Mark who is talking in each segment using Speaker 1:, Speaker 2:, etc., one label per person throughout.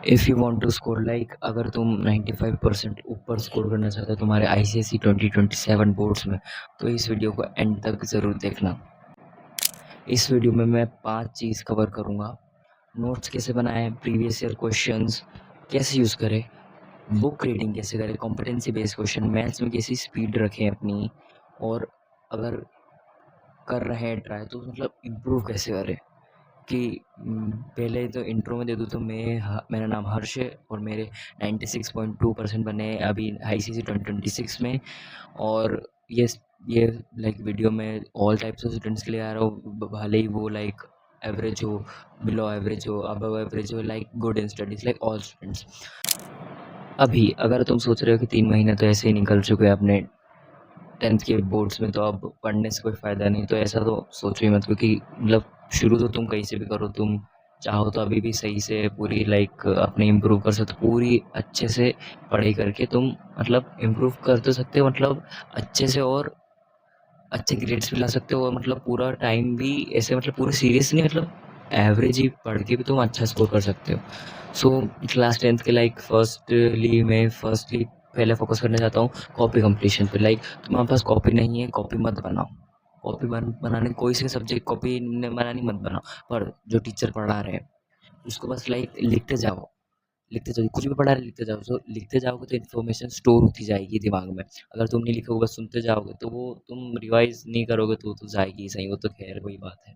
Speaker 1: If you want to score like अगर तुम 95% ऊपर स्कोर करना चाहते हो तुम्हारे आईसीएसई 2027 बोर्ड्स में, तो इस वीडियो को एंड तक ज़रूर देखना। इस वीडियो में मैं 5 चीज़ कवर करूँगा। नोट्स कैसे बनाएं, प्रीवियस ईयर क्वेश्चंस कैसे यूज़ करें, बुक रीडिंग कैसे करें, कॉम्पिटेंसी बेस्ड क्वेश्चन, मैथ्स में कैसी स्पीड रखें अपनी, और अगर कर रहे हैं ट्राई तो मतलब इम्प्रूव कैसे करें। कि पहले तो इंट्रो में दे दूँ तो मेरा नाम हर्ष है और मेरे 96.2% बने हैं अभी आईसीएसई 2026 में। और ये लाइक वीडियो में ऑल टाइप्स ऑफ स्टूडेंट्स के लिए आ रहा हूँ, भले ही वो लाइक एवरेज हो, बिलो एवरेज हो, अबव एवरेज हो, like good in studies, like all students. अभी अगर तुम सोच रहे हो कि 3 महीने तो ऐसे ही निकल चुके हैं अपने 10th के बोर्ड्स में, तो अब पढ़ने से कोई फ़ायदा नहीं, तो ऐसा तो सोचो ही मत, क्योंकि मतलब शुरू तो तुम कहीं से भी करो, तुम चाहो तो अभी भी सही से पूरी लाइक अपने इम्प्रूव कर सकते हो, पूरी अच्छे से पढ़ाई करके तुम मतलब इम्प्रूव कर तो सकते हो, मतलब अच्छे से और अच्छे ग्रेड्स भी ला सकते हो, और मतलब पूरा टाइम भी ऐसे मतलब पूरे सीरियस नहीं, मतलब एवरेज ही पढ़ के भी तुम अच्छा स्कोर कर सकते हो। सो क्लास 10th के लाइक फर्स्टली पहले फोकस करना चाहता हूँ कॉपी कंप्लीशन पे। लाइक तुम्हारे पास कॉपी नहीं है, कॉपी मत बनाओ। बनाने कोई से सब्जेक्ट कॉपी बनानी मत बनाओ, पर जो टीचर पढ़ा रहे हैं उसको बस लाइक लिखते जाओ, कुछ भी पढ़ा रहे लिखते जाओ। सो लिखते जाओगे तो इन्फॉर्मेशन स्टोर होती जाएगी दिमाग में। अगर तुम नहीं लिखोगे बस सुनते जाओगे तो वो तुम रिवाइज नहीं करोगे तो जाएगी ही सही, वो तो खैर वही बात है।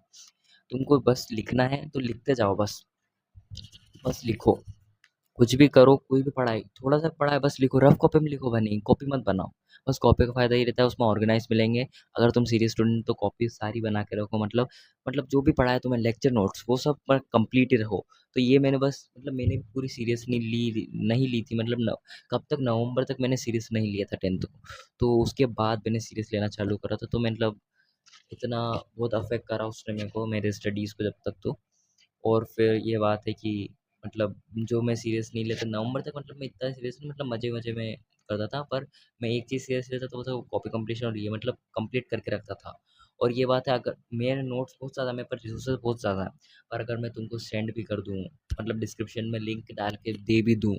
Speaker 1: तुमको बस लिखना है तो लिखते जाओ, बस बस लिखो। कुछ भी करो, कोई भी पढ़ाई, थोड़ा सा पढ़ा है बस लिखो, रफ कॉपी में लिखो, बनी कॉपी मत बनाओ। बस कॉपी का फ़ायदा ये रहता है उसमें ऑर्गेनाइज मिलेंगे। अगर तुम सीरियस स्टूडेंट तो कॉपी सारी बना के रखो, मतलब जो भी पढ़ा है तुम्हें लेक्चर नोट्स वो सब पर कंप्लीट ही रहो। तो ये मैंने बस मतलब मैंने पूरी सीरियस नहीं ली थी, मतलब कब तक, नवंबर तक मैंने सीरियस नहीं लिया था 10th को। तो उसके बाद मैंने सीरियस लेना चालू करा था, तो मतलब इतना बहुत अफेक्ट करा उसने मेरे को मेरे स्टडीज़ को जब तक। तो और फिर ये बात है कि मतलब जो मैं सीरियस नहीं लेता नवंबर तक, मतलब मैं इतना सीरियस नहीं, मतलब मज़े-मज़े में करता था, पर मैं एक चीज़ सीरियस लेता तो वो था कॉपी कंप्लीशन, और ये मतलब कंप्लीट करके रखता था। और ये बात है, अगर मेरे नोट्स बहुत ज़्यादा, मेरे पास रिसोर्सेज़ बहुत ज़्यादा हैं, पर अगर मैं तुमको सेंड भी कर दूँ, मतलब डिस्क्रिप्शन में लिंक डाल के दे भी दूँ,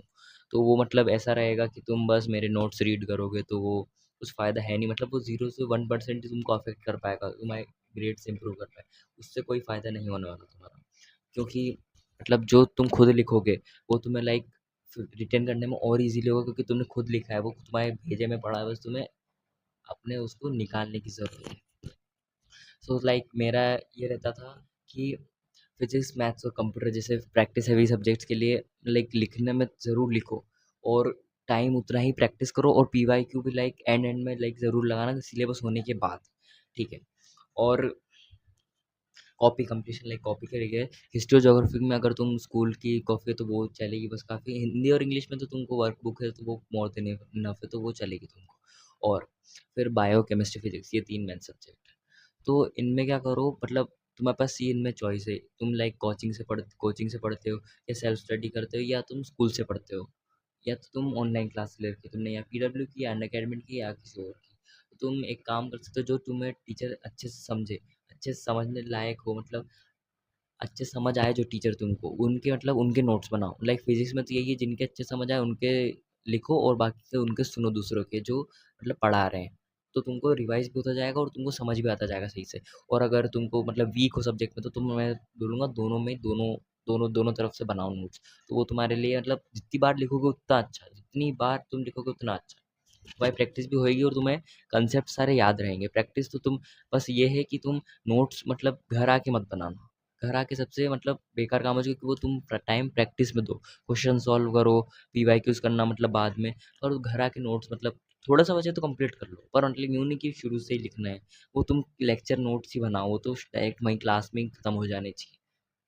Speaker 1: तो वो मतलब ऐसा रहेगा कि तुम बस मेरे नोट्स रीड करोगे तो वो कुछ फ़ायदा है नहीं। मतलब वो 0 से 1% ही तुमको अफ़ेक्ट कर पाएगा, तुम्हारे ग्रेड्स इंप्रूव कर पाए, उससे कोई फ़ायदा नहीं होने वाला तुम्हारा। क्योंकि मतलब जो तुम खुद लिखोगे वो तुम्हें लाइक रिटेन करने में और इजीली होगा, क्योंकि तुमने खुद लिखा है, वो तुम्हारे भेजे में पड़ा है, बस तुम्हें अपने उसको निकालने की ज़रूरत है। सो लाइक मेरा ये रहता था कि फिजिक्स, मैथ्स और कंप्यूटर जैसे प्रैक्टिस हैवी सब्जेक्ट्स के लिए लाइक लिखने में ज़रूर लिखो, और टाइम उतना ही प्रैक्टिस करो, और पीवाईक्यू भी लाइक एंड में लाइक ज़रूर लगाना सिलेबस होने के बाद, ठीक है। और कॉपी कंप्लीशन लाइक कॉपी करेंगे। हिस्ट्री और ज्योग्राफी में अगर तुम स्कूल की कॉपी है तो वो चलेगी बस काफ़ी। हिंदी और इंग्लिश में तो तुमको वर्कबुक है तो वो मोर देन इनफ है, तो वो चलेगी तुमको। और फिर बायो, केमिस्ट्री, फिजिक्स, ये 3 मेन सब्जेक्ट हैं। तो इनमें क्या करो, मतलब तुम्हारे पास ये इनमें चॉइस है, तुम लाइक कोचिंग से पढ़ते हो, या सेल्फ स्टडी करते हो, या तुम स्कूल से पढ़ते हो, या तो तुम ऑनलाइन क्लास ले रखी है तुमने, या पीडब्ल्यू की, या अनअकैडमी की, या किसी और की। तो तुम एक काम कर सकते हो, जो तुम्हें टीचर अच्छे से समझे, अच्छे से समझने लायक हो, मतलब अच्छे समझ आए जो टीचर तुमको, उनके मतलब उनके नोट्स बनाओ। लाइक फिजिक्स में तो यही है, जिनके अच्छे समझ आए उनके लिखो, और बाकी के उनके सुनो दूसरों के जो मतलब पढ़ा रहे हैं। तो तुमको रिवाइज भी होता जाएगा और तुमको समझ भी आता जाएगा सही से। और अगर तुमको मतलब वीक हो सब्जेक्ट में, तो मैं बोलूँगा दोनों तरफ से बनाओ नोट्स। तो वो तुम्हारे लिए मतलब जितनी बार लिखोगे उतना अच्छा, जितनी बार तुम लिखोगे उतना अच्छा। तुम्हारी प्रैक्टिस भी होएगी और तुम्हें कंसेप्ट सारे याद रहेंगे। प्रैक्टिस तो तुम बस ये है कि तुम नोट्स मतलब घर आके मत बनाना। घर आके सबसे मतलब बेकार काम हो जाएगा, कि वो तुम टाइम प्रैक्टिस में दो, क्वेश्चन सॉल्व करो, पीवाईक्यूज करना मतलब बाद में। और घर आके नोट्स मतलब थोड़ा सा बचे तो कंप्लीट कर लो, पर मतलब यूँ नहीं कि शुरू से ही लिखना है। वो तुम लेक्चर नोट्स ही बनाओ, वो तो डायरेक्ट वहीं क्लास में ही खत्म हो जाने चाहिए।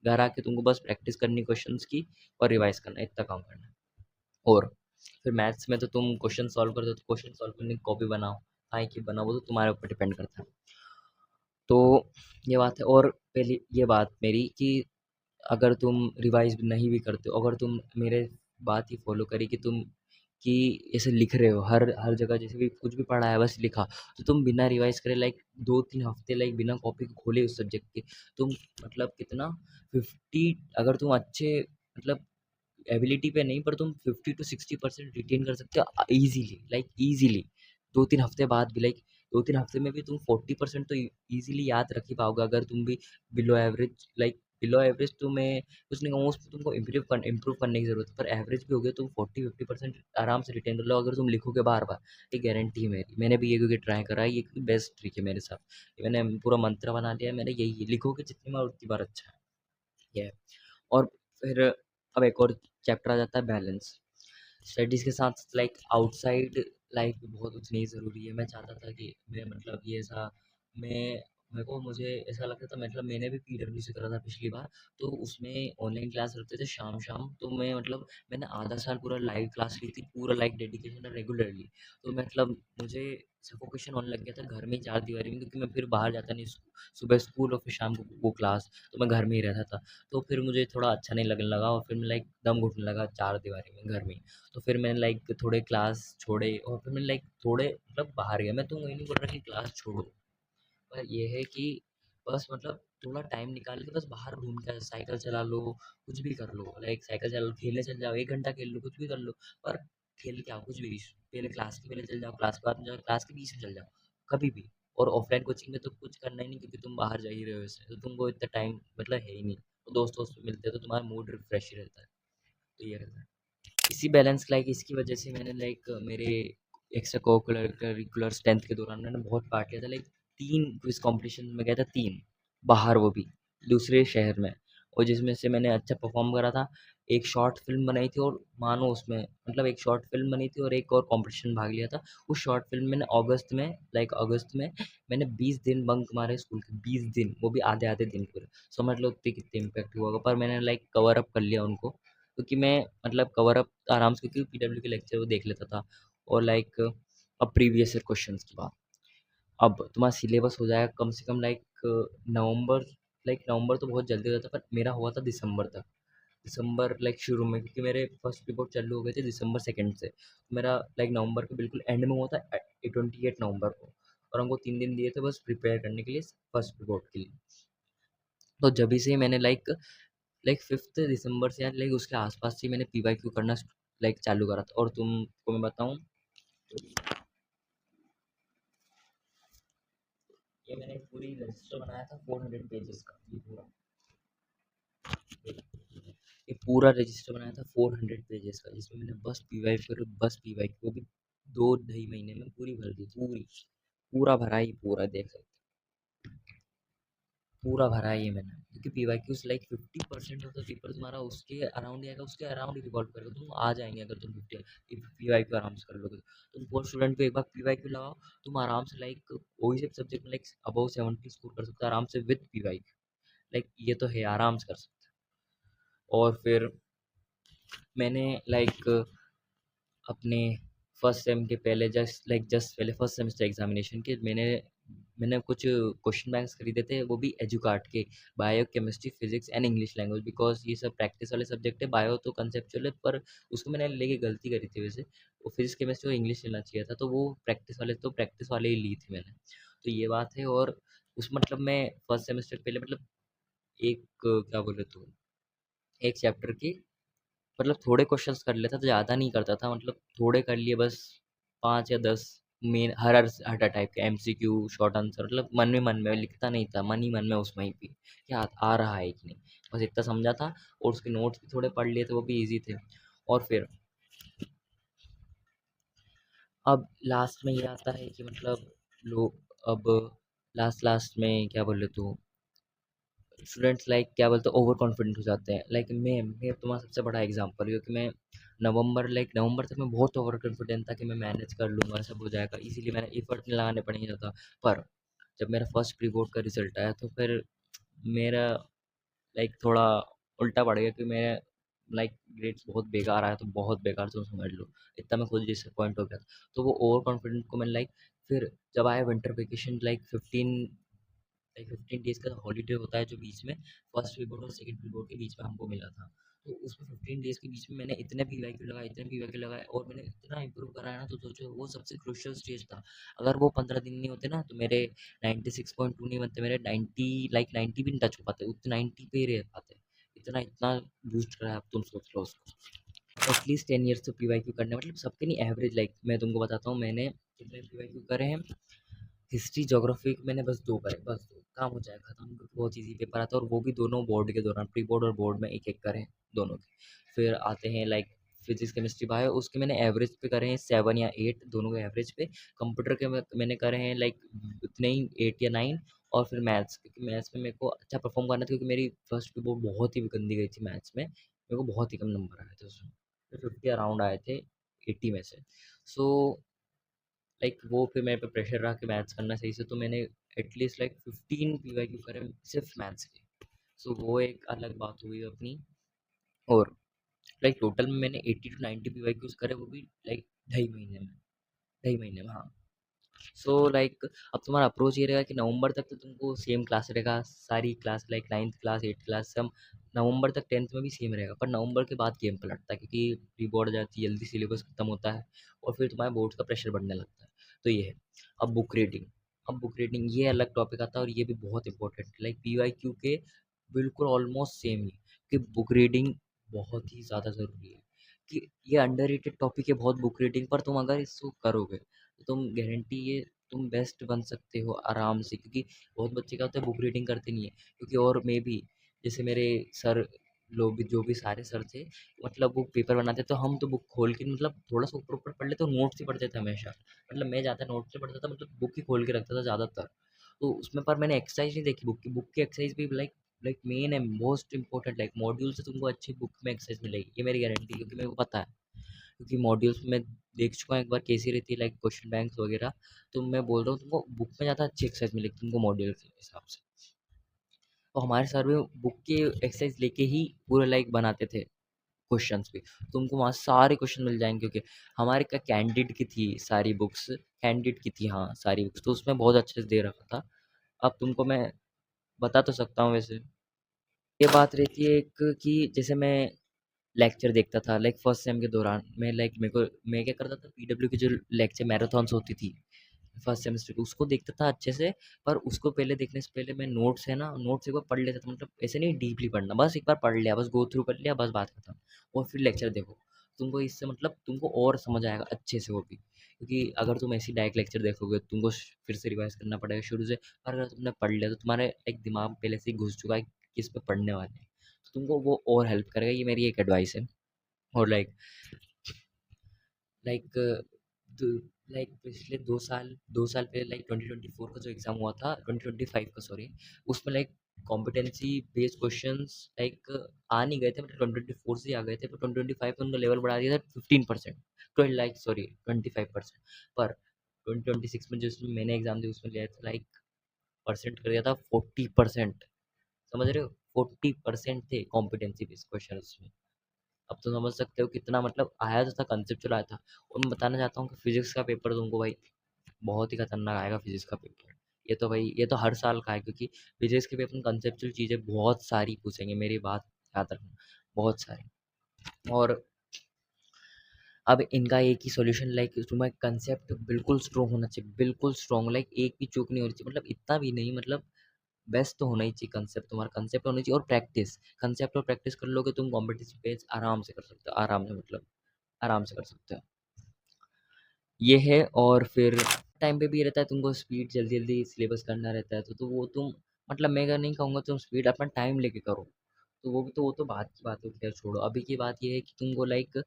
Speaker 1: घर आके तुमको बस प्रैक्टिस करनी क्वेश्चंस की, और रिवाइज करना है, इतना काम करना है। और फिर मैथ्स में तो तुम क्वेश्चन सॉल्व करते हो, तो क्वेश्चन सॉल्व करने की कॉपी बनाओ, हाँ कि बनाओ, वो तो तुम्हारे ऊपर डिपेंड करता है। तो ये बात है। और पहली ये बात मेरी कि अगर तुम रिवाइज नहीं भी करते हो, अगर तुम मेरे बात ही फॉलो करी कि तुम कि ऐसे लिख रहे हो हर हर जगह, जैसे भी कुछ भी पढ़ा है बस लिखा, तो तुम बिना रिवाइज करे लाइक 2-3 हफ्ते लाइक बिना कॉपी को खोले उस सब्जेक्ट के, तुम मतलब कितना 50, अगर तुम अच्छे मतलब एबिलिटी पे नहीं, पर तुम 50 to 60% रिटेन कर सकते हो ईजिली, लाइक ईजिली 2-3 हफ्ते बाद भी, लाइक 2-3 हफ्ते में भी तुम 40% तो ईजिली याद रख ही पाओगे, अगर तुम भी below average, like below average तो मैं कुछ नहीं कहूँगा, उसमें तुमको इम्प्रूव करने की जरूरत है, पर एवरेज भी हो गया तुम 40-50% आराम से रिटेन कर लो अगर तुम लिखोगे बार बार। ये गारंटी है मेरी, मैंने भी ये क्योंकि ट्राई करा है, ये बेस्ट ट्रिक है मेरे साथ, ये मैंने पूरा मंत्र बना लिया है मैंने, यही लिखोगे जितनी बार उतनी बार अच्छा है ये। और फिर अब एक और चैप्टर आ जाता है, बैलेंस। स्टडीज़ के साथ लाइक आउटसाइड लाइफ भी बहुत उतनी ज़रूरी है। मैं चाहता था कि मैं मतलब ये ऐसा मैं मेरे को मुझे ऐसा लगता था, मतलब मैंने भी पीडब्ल्यू से करा था पिछली बार, तो उसमें ऑनलाइन क्लास रखते थे शाम शाम, तो मैं मतलब मैंने आधा साल पूरा लाइव क्लास ली थी, पूरा लाइक डेडिकेशन रेगुलरली। तो मतलब मुझे सफोकेशन होने लग गया था घर में ही चार दीवारी में, क्योंकि मैं फिर बाहर जाता नहीं, सुबह स्कूल और फिर शाम को वो क्लास, तो मैं घर में ही रहता था। तो फिर मुझे थोड़ा अच्छा नहीं लगने लगा और फिर मैं लाइक दम घुटने लगा चार दीवारी में घर में ही। तो फिर मैंने लाइक थोड़े क्लास छोड़े और फिर मैंने लाइक थोड़े मतलब बाहर गया। मैं तो वही नहीं बोल रहा कि क्लास छोड़ो, पर ये है कि बस मतलब थोड़ा टाइम निकाल के बस बाहर घूम के साइकिल चला लो, कुछ भी कर लो, लाइक साइकिल चला लो, खेलने चल जाओ, 1 घंटा खेल लो, कुछ भी कर लो, पर खेल के आओ कुछ भी। पहले क्लास के पहले चल जाओ, क्लास के बाद में जाओ, क्लास के बीच में चल जाओ, कभी भी। और ऑफलाइन कोचिंग में तो कुछ करना ही नहीं, क्योंकि तुम बाहर जा ही रहे हो इससे, तो तुमको इतना टाइम मतलब है ही नहीं, तो दोस्त दोस्त मिलते हैं तो तुम्हारा मूड रिफ्रेश ही रहता है। तो ये रहता है। इसी बैलेंस लाइक इसकी वजह से मैंने लाइक मेरे एक्स्ट्रा कोकुलर करिकुलर टेंथ के दौरान मैंने बहुत पार्ट लिया था, लाइक 3 क्विज कॉम्पिटिशन में गया था, 3 बाहर, वो भी दूसरे शहर में, और जिसमें से मैंने अच्छा परफॉर्म करा था। एक शॉर्ट फिल्म बनाई थी और मानो उसमें मतलब एक शॉर्ट फिल्म बनी थी और एक और कंपटीशन भाग लिया था। उस शॉर्ट फिल्म मैंने अगस्त में, लाइक अगस्त में मैंने 20 दिन बंक मारे स्कूल के, 20 दिन, वो भी आधे आधे दिन पूरे। समझ लो उतनी कितने इम्पैक्ट हुआ होगा, पर मैंने लाइक कवर अप कर लिया उनको, क्योंकि मैं मतलब कवर अप आराम से, क्योंकि पीडब्ल्यू के लेक्चर वो देख लेता था। और लाइक अब प्रीवियस ईयर क्वेश्चंस की बात, अब तुम्हारा सिलेबस हो जाएगा कम से कम लाइक नवंबर, लाइक नवंबर तो बहुत जल्दी हो जाता है, पर मेरा हुआ था दिसंबर तक। दिसंबर लाइक शुरू में, क्योंकि मेरे फर्स्ट रिपोर्ट चालू हो गए थे दिसंबर सेकेंड से, तो मेरा लाइक नवंबर के बिल्कुल एंड में हुआ था 28 नवंबर को, और हमको 3 दिन दिए थे बस प्रिपेयर करने के लिए फर्स्ट रिपोर्ट के लिए। तो जब से ही मैंने लाइक 5 दिसंबर से यार लाइक उसके आसपास से मैंने पीवाईक्यू करना लाइक चालू करा था। और तुमको मैं बताऊं, ये मैंने पूरी रजिस्टर बनाया था 400 पेजेस का, ये पूरा रजिस्टर बनाया था 400 पेजेस का, जिसमें मैंने बस पीवाईक्यू, बस पीवाईक्यू भी 2 ढाई महीने में पूरी भर दी, पूरी पूरा भरा ही पूरा, देख सकते पूरा भरा है ये मैंने, क्योंकि PYQs like 50% of the paper तुम्हारा उसके अराउंड ही आएगा, उसके अराउंड ही रिवॉल्व करेगा, तुम आ जाएंगे अगर तुम 50 पीवाईक्यू आराम से कर लोगे। तुम फोर स्टूडेंट पे एक बार पीवाईक्यू लगाओ, तुम आराम से लाइक कोई से सब्जेक्ट में लाइक अबव 70 स्कोर कर सकते हो आराम से विद पीवाईक्यू, लाइक ये तो है आराम से कर सकते हो। और फिर मैंने लाइक अपने फर्स्ट सेम के पहले जस्ट पहले फर्स्ट सेमेस्टर एग्जामिनेशन के मैंने कुछ क्वेश्चन बैंक्स खरीदे थे, वो भी एजुकार्ट के, bio chemistry physics and English language, because ये सब प्रैक्टिस वाले सब्जेक्ट है, बायो तो कंसेप्चुअल है, पर उसको मैंने लेके गलती करी थी वैसे, वो फिजिक्स केमिस्ट्री और इंग्लिश लेना चाहिए था, तो वो प्रैक्टिस वाले ही ली थी मैंने। तो ये बात है। और उस मतलब मैं फर्स्ट सेमेस्टर पहले मतलब एक क्या बोले तो एक चैप्टर की मतलब थोड़े क्वेश्चंस कर लेता था, ज़्यादा नहीं करता था, मतलब थोड़े कर लिए बस, 5 या 10 मेन हर टाइप के एमसीक्यू शॉर्ट आंसर, मतलब मन में लिखता नहीं था, मन ही मन में उसमें ही भी क्या आ रहा है कि नहीं, बस इतना समझा था। और उसके नोट्स भी थोड़े पढ़ लिए थे, वो भी इजी थे। और फिर अब लास्ट में ये आता है कि मतलब लोग अब लास्ट लास्ट में क्या बोले तो स्टूडेंट्स लाइक क्या बोलते हैं ओवर कॉन्फिडेंट हो जाते हैं, लाइक मैं तुम्हारा सबसे बड़ा एग्जांपल हूँ कि मैं नवंबर तक मैं बहुत ओवर कॉन्फिडेंट था कि मैं मैनेज कर लूँगा, सब हो जाएगा, इसीलिए मैंने एफर्ट नहीं लगाने पड़ेंगे ज़्यादा। पर जब मेरा फर्स्ट प्री बोर्ड का रिजल्ट आया तो फिर मेरा लाइक थोड़ा उल्टा पड़ गया कि मैं लाइक ग्रेड्स बहुत बेकार आया, तो बहुत बेकार तुम समझ लो, इतना मैं खुद डिसअपॉइंट हो गया था। तो वो ओवर कॉन्फिडेंट को मैंने लाइक फिर जब आया विंटर वेकेशन लाइक 15 डेज़ का हॉलीडे होता है जो बीच में फर्स्ट प्री बोर्ड और सेकंड प्री बोर्ड के बीच में हमको मिला था। तो उसमें 15 डेज़ के बीच में मैंने इतने पीवाईक्यू लगाए, इतने पीवाईक्यू लगाए, और मैंने इतना इम्प्रूव करा है ना, तो सोचो वो सबसे क्रूशियल स्टेज था। अगर वो 15 दिन नहीं होते ना तो मेरे 96.2 नहीं बनते, मेरे 90 लाइक 90 भी नहीं टच हो पाते, उतने 90 पे ही रह पाते। इतना इतना बूस्ट करा है, अब तुम सोच लो उसको। एटलीस्ट 10 ईयर्स तो पीवाईक्यू करना, मतलब सबके नहीं, एवरेज। लाइक मैं तुमको बताता हूँ मैंने कितने पीवाईक्यू करे हैं। हिस्ट्री ज्योग्राफी मैंने बस 2 करे, बस 2 काम हो जाएगा खत्म, क्योंकि बहुत ईज़ी पेपर आता है, और वो भी दोनों बोर्ड के दौरान, प्री बोर्ड और बोर्ड में एक-एक करे हैं दोनों के। फिर आते हैं लाइक फिज़िक्स, केमिस्ट्री, बायो, उसके मैंने एवरेज पे करे हैं 7 या 8, दोनों के एवरेज पे। कंप्यूटर के मैंने करे हैं लाइक उतने ही 8 या 9। और फिर मैथ्स, क्योंकि मैथ्स में मेरे को अच्छा परफॉर्म करना था, क्योंकि मेरी फर्स्ट पेपर बहुत ही गंदी गई थी मैथ्स में, मेरे को बहुत ही कम नंबर आए थे उसमें, 50 अराउंड आए थे 80 में से। सो लाइक वो फिर मेरे पे प्रेशर रहा कि मैथ्स करना सही से, तो मैंने एटलीस्ट लाइक 15 पीवाईक्यू करे सिर्फ मैथ्स के। सो वो एक अलग बात हुई अपनी। और लाइक टोटल में मैंने 80 टू 90 पीवाईक्यूज करे, वो भी लाइक 2.5 महीने में हाँ। सो लाइक अब तुम्हारा अप्रोच ये रहेगा कि नवंबर तक तो तुमको सेम क्लास रहेगा, सारी class like 9th class 8th class सब नवंबर तक, 10th में भी सेम रहेगा, पर नवंबर के बाद गेम पलटता है, क्योंकि प्री बोर्ड आ जाती है, जल्दी सिलेबस खत्म होता है, और फिर तुम्हारे बोर्ड का प्रेशर बढ़ने लगता है। तो ये है। अब बुक रीडिंग ये अलग टॉपिक आता है, और ये भी बहुत इंपॉर्टेंट है, लाइक पीवाईक्यू के बिल्कुल ऑलमोस्ट सेम ही, कि बुक रीडिंग बहुत ही ज़्यादा ज़रूरी है। कि ये अंडररेटेड टॉपिक है बहुत, बुक रीडिंग, पर तुम अगर इसको करोगे तो तुम गारंटी ये तुम बेस्ट बन सकते हो आराम से, क्योंकि बहुत बच्चे क्या होते हैं बुक रीडिंग करते नहीं है, क्योंकि और मैं भी, जैसे मेरे सर लोग भी, जो भी सारे सर थे, मतलब वो पेपर बनाते तो हम तो बुक खोल के, मतलब थोड़ा सा ऊपर ऊपर पढ़ लेते, तो नोट्स ही पढ़ते थे हमेशा, मतलब मैं ज़्यादा नोट्स नहीं पढ़ता था, मतलब बुक ही खोल के रखता था ज़्यादातर। तो उसमें पर मैंने एक्सरसाइज नहीं देखी बुक की एक्सरसाइज भी लाइक लाइक मेन है, मोस्ट इंपॉर्टेंट, लाइक मॉड्यूल से तुमको अच्छी बुक में एक्सरसाइज मिलेगी, ये मेरी गारंटी, क्योंकि मेरे को पता है, क्योंकि मॉड्यूल्स में देख चुका हूँ एक बार कैसी रहती है, लाइक क्वेश्चन बैंक्स वगैरह। तो मैं बोल रहा हूँ तुमको बुक में ज़्यादा अच्छी एक्सरसाइज मिलेगी तुमको मॉड्यूल के हिसाब से। तो हमारे सर भी बुक की एक्सरसाइज लेके ही पूरे लाइक बनाते थे क्वेश्चंस भी, तुमको वहाँ सारे क्वेश्चन मिल जाएंगे, क्योंकि हमारे का कैंडिड की थी सारी बुक्स, कैंडिड की थी हाँ सारी बुक्स, तो उसमें बहुत अच्छे से दे रखा था। अब तुमको मैं बता तो सकता हूँ वैसे। ये बात रहती है एक कि जैसे मैं लेक्चर देखता था लाइक फर्स्ट सेम के दौरान, मैं क्या करता था, पीडब्ल्यू की जो लेक्चर मैराथन्स होती थी फर्स्ट सेमेस्टर की, उसको देखता था अच्छे से। पर उसको पहले देखने से पहले मैं नोट्स है ना, नोट्स एक बार पढ़ लेता था, मतलब ऐसे नहीं डीपली पढ़ना, बस एक बार पढ़ लिया, बस गो थ्रू कर लिया, बस बात खत्म। और फिर लेक्चर देखो, तुमको इससे मतलब तुमको और समझ आएगा अच्छे से वो भी, क्योंकि अगर तुम ऐसी डायरेक्ट लेक्चर देखोगे तुमको फिर से रिवाइज करना पड़ेगा शुरू से। पर अगर तुमने पढ़ लिया तो तुम्हारे एक दिमाग में पहले से ही घुस चुका है कि किस पे पढ़ने वाले हैं, तो तुमको वो और हेल्प करेगा, ये मेरी एक एडवाइस है। और लाइक दो लाइक पिछले 2 साल पहले, लाइक 2024 का जो एग्ज़ाम हुआ था, 2025 का सॉरी, उसमें like competency based questions like आ नहीं गए थे, मतलब 2024 से ही आ गए थे, पर 2025 में उन्होंने लेवल बढ़ा दिया था 15%, 12 लाइक सॉरी 25%। पर 2026 में जिसमें मैंने एग्ज़ाम दी उसमें लिया था लाइक परसेंट कर दिया था 40%, समझ रहे हो, 40% थे कॉम्पिटेंसी बेस्ड क्वेश्चन उसमें। अब तो समझ सकते हो कितना मतलब आया तो था, कंसेप्चुअल आया था। और मैं बताना चाहता हूँ कि फिजिक्स का पेपर तुमको भाई बहुत ही खतरनाक आएगा फिजिक्स का पेपर। ये तो भाई ये तो हर साल का है, क्योंकि फिजिक्स के पेपर में कंसेप्चुअल चीज़ें बहुत सारी पूछेंगे, मेरी बात याद रखना, बहुत सारी। और अब इनका एक ही सॉल्यूशन, लाइक तुम्हें कंसेप्ट बिल्कुल स्ट्रॉन्ग होना चाहिए, बिल्कुल स्ट्रॉन्ग, लाइक एक भी चूक नहीं होनी चाहिए, मतलब इतना भी नहीं, मतलब बेस्ट तो होना ही चाहिए कंसेप्ट, तुम्हारा कंसेप्ट होना चाहिए, और प्रैक्टिस, कंसेप्ट और प्रैक्टिस कर लोगे तुम कॉम्पिटिटिव पेज आराम से कर सकते हो, आराम से मतलब आराम से कर सकते हो। ये है। और फिर टाइम पे भी ये रहता है तुमको स्पीड जल्दी जल्दी सिलेबस करना रहता है, तो वो तुम, मतलब मैं अगर नहीं कहूँगा तुम स्पीड अपना टाइम लेके करो, तो वो तो बात की बात है, खैर छोड़ो। अभी की बात ये है कि तुमको लाइक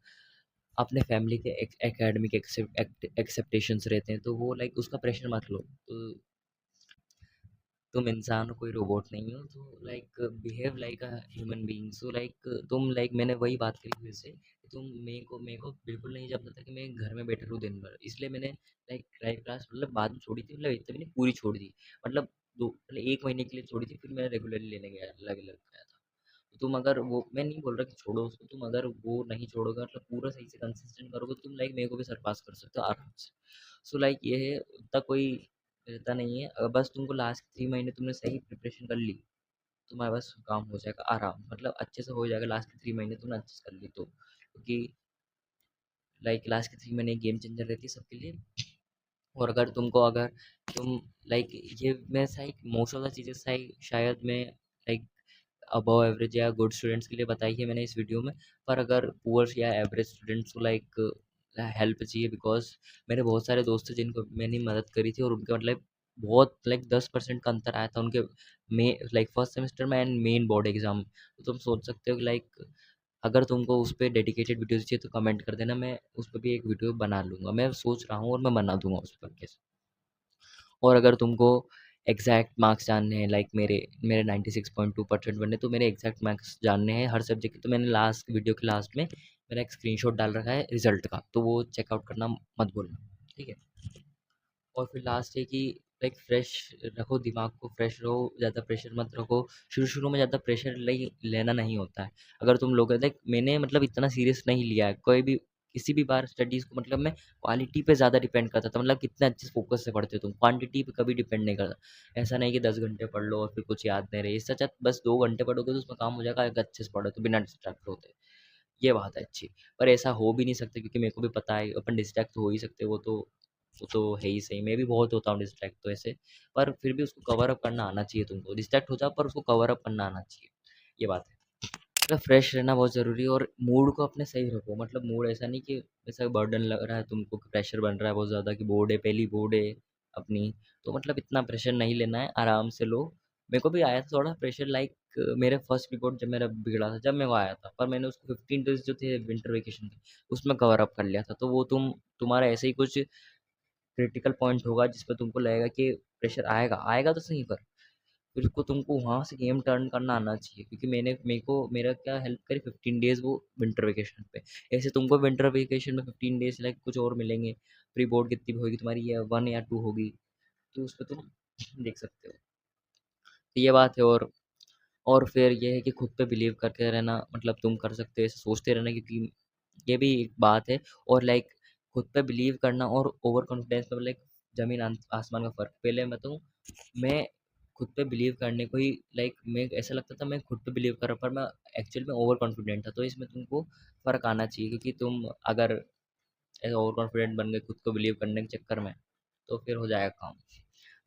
Speaker 1: अपने फैमिली के एकेडमिक एक्सेप्टेशंस रहते हैं, तो वो लाइक उसका प्रेशर मत लो। तो तुम इंसान हो, कोई रोबोट नहीं हो, तो like behave like a human being. So like तुम लाइक मैंने वही बात करी फिर से कि तुम मेरे को बिल्कुल नहीं जमता था कि मैं घर में बैठा रहूँ दिन भर, इसलिए मैंने लाइक ड्राइव क्लास मतलब बाद में छोड़ी थी, मतलब इतने भी नहीं पूरी छोड़ दी, मतलब दो पहले 1 महीने के लिए छोड़ी थी, फिर मैंने रेगुलरली लेने गया लग लग गया था। तो तुम अगर वो, मैं नहीं बोल रहा कि छोड़ो उसको, तुम अगर वो नहीं छोड़ोगे, मतलब पूरा सही से कंसिस्टेंट करोगे, तुम लाइक मेरे को भी सरपास कर सकते हो आराम से। सो लाइक ये है, उतना कोई रहता नहीं है, बस तुमको लास्ट 3 महीने तुमने सही प्रिपरेशन कर ली, तुम्हारे पास काम हो जाएगा आराम, मतलब अच्छे से हो जाएगा, लास्ट के 3 महीने तुमने अच्छे से कर ली तो, क्योंकि लाइक लास्ट के 3 महीने गेम चेंजर रहती है सबके लिए। और अगर तुम लाइक ये मैं सही मोस्ट ऑफ द चीज़ें सही शायद मैं लाइक अबव एवरेज या गुड स्टूडेंट्स के लिए बताई है मैंने इस वीडियो में। पर अगर पुअर्स या एवरेज स्टूडेंट्स को लाइक हेल्प चाहिए, बिकॉज़ मेरे बहुत सारे दोस्त हैं जिनको मैंने मदद करी थी और उनके मतलब बहुत लाइक 10% का अंतर आया था उनके में लाइक फर्स्ट सेमेस्टर में एंड मेन बोर्ड एग्ज़ाम। तो तुम सोच सकते हो कि लाइक अगर तुमको उस पे डेडिकेटेड वीडियोज़ चाहिए तो कमेंट कर देना, मैं उस पे भी एक वीडियो बना लूँगा। मैं सोच रहा हूँ और मैं बना दूँगा उस पर केस। और अगर तुमको एग्जैक्ट मार्क्स जानने हैं लाइक मेरे 96.2% बने, तो मेरे एग्जैक्ट मार्क्स जानने हैं हर सब्जेक्ट के, तो मैंने लास्ट वीडियो के लास्ट में मेरा एक स्क्रीनशॉट डाल रखा है रिजल्ट का, तो वो चेकआउट करना मत भूलना। ठीक है। और फिर लास्ट है कि लाइक फ्रेश रखो, दिमाग को फ्रेश रहो, ज़्यादा प्रेशर मत रखो। शुरू-शुरू में ज़्यादा प्रेशर लेना नहीं होता है। अगर तुम लोग लाइक मैंने मतलब इतना सीरियस नहीं लिया है, कोई भी किसी भी बार स्टडीज़ को मतलब मैं क्वालिटी पे ज़्यादा डिपेंड करता था, मतलब कितने अच्छे फ़ोकस से पढ़ते हो तुम, क्वांटिटी पे कभी डिपेंड नहीं करता। ऐसा नहीं कि 10 घंटे पढ़ लो और फिर कुछ याद नहीं रहे, इससे अच्छा बस 2 घंटे पढ़ोगे तो उसमें काम हो जाएगा, अगर अच्छे से पढ़ो तो बिना डिस्ट्रैक्ट होते। ये बात है अच्छी। पर ऐसा हो भी नहीं सकता क्योंकि मेरे को भी पता है अपन डिस्ट्रैक्ट तो हो ही सकते हैं, वो तो है ही सही। मैं भी बहुत होता हूँ डिस्ट्रैक्ट तो ऐसे, पर फिर भी उसको कवर अप करना आना चाहिए तुमको। डिस्ट्रैक्ट हो जाओ पर उसको कवर अप करना आना चाहिए, ये बात है। मतलब फ्रेश रहना बहुत ज़रूरी है और मूड को अपने सही रखो। मतलब मूड ऐसा नहीं कि ऐसा बर्डन लग रहा है तुमको, कि प्रेशर बन रहा है बहुत ज़्यादा, कि बोर्ड है, पहली बोर्ड है अपनी, तो मतलब इतना प्रेशर नहीं लेना है, आराम से लो। मेरे को भी आया था थोड़ा प्रेशर लाइक मेरे फर्स्ट रिपोर्ट जब मेरा बिगड़ा था जब मेरे को आया था, पर मैंने उसको 15 डेज़ जो थे विंटर वेकेशन के उसमें कवर अप कर लिया था। तो वो तुम्हारा ऐसे ही कुछ क्रिटिकल पॉइंट होगा जिस पे तुमको लगेगा कि प्रेशर आएगा, आएगा तो सही, पर फिर उसको तुमको वहाँ से गेम टर्न करना आना चाहिए, क्योंकि मेरा क्या हेल्प करी 15 डेज़ वो विंटर वेकेशन पे। ऐसे तुमको विंटर वेकेशन में 15 डेज़ लाइक कुछ और मिलेंगे। प्री बोर्ड कितनी भी होगी तुम्हारी, या 1 या 2 होगी, तो उसपे तुम देख सकते हो। तो ये बात है। और फिर ये है कि खुद पे बिलीव करके रहना, मतलब तुम कर सकते हो, ऐसे सोचते रहना, क्योंकि ये भी एक बात है। और लाइक खुद पे बिलीव करना और ओवर कॉन्फिडेंस में लाइक ज़मीन आसमान का फ़र्क। पहले मैं बताऊँ, मैं खुद पे बिलीव करने को ही लाइक मैं ऐसा लगता था मैं खुद पे बिलीव कर रहा हूँ, पर मैं एक्चुअल में ओवर कॉन्फिडेंट था। तो इसमें तुमको फ़र्क आना चाहिए, क्योंकि तुम अगर ऐसे ओवर कॉन्फिडेंट बन गए खुद को बिलीव करने के चक्कर में, तो फिर हो जाएगा काम।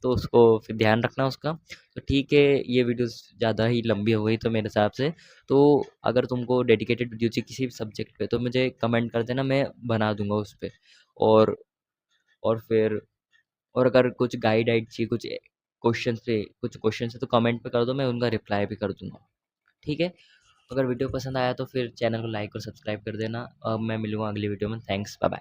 Speaker 1: तो उसको फिर ध्यान रखना उसका। तो ठीक है, ये वीडियोस ज़्यादा ही लंबी हो गई तो मेरे हिसाब से। तो अगर तुमको डेडिकेटेड वीडियो चाहिए किसी भी सब्जेक्ट पे, तो मुझे कमेंट कर देना, मैं बना दूंगा उस पे। और और फिर और अगर कुछ गाइड वाइड चाहिए, कुछ क्वेश्चन है तो कमेंट पे कर दो, मैं उनका रिप्लाई भी कर दूंगा। ठीक है। अगर वीडियो पसंद आया तो फिर चैनल को लाइक और सब्सक्राइब कर देना। अब मैं मिलूंगा अगली वीडियो में। Thanks, bye bye.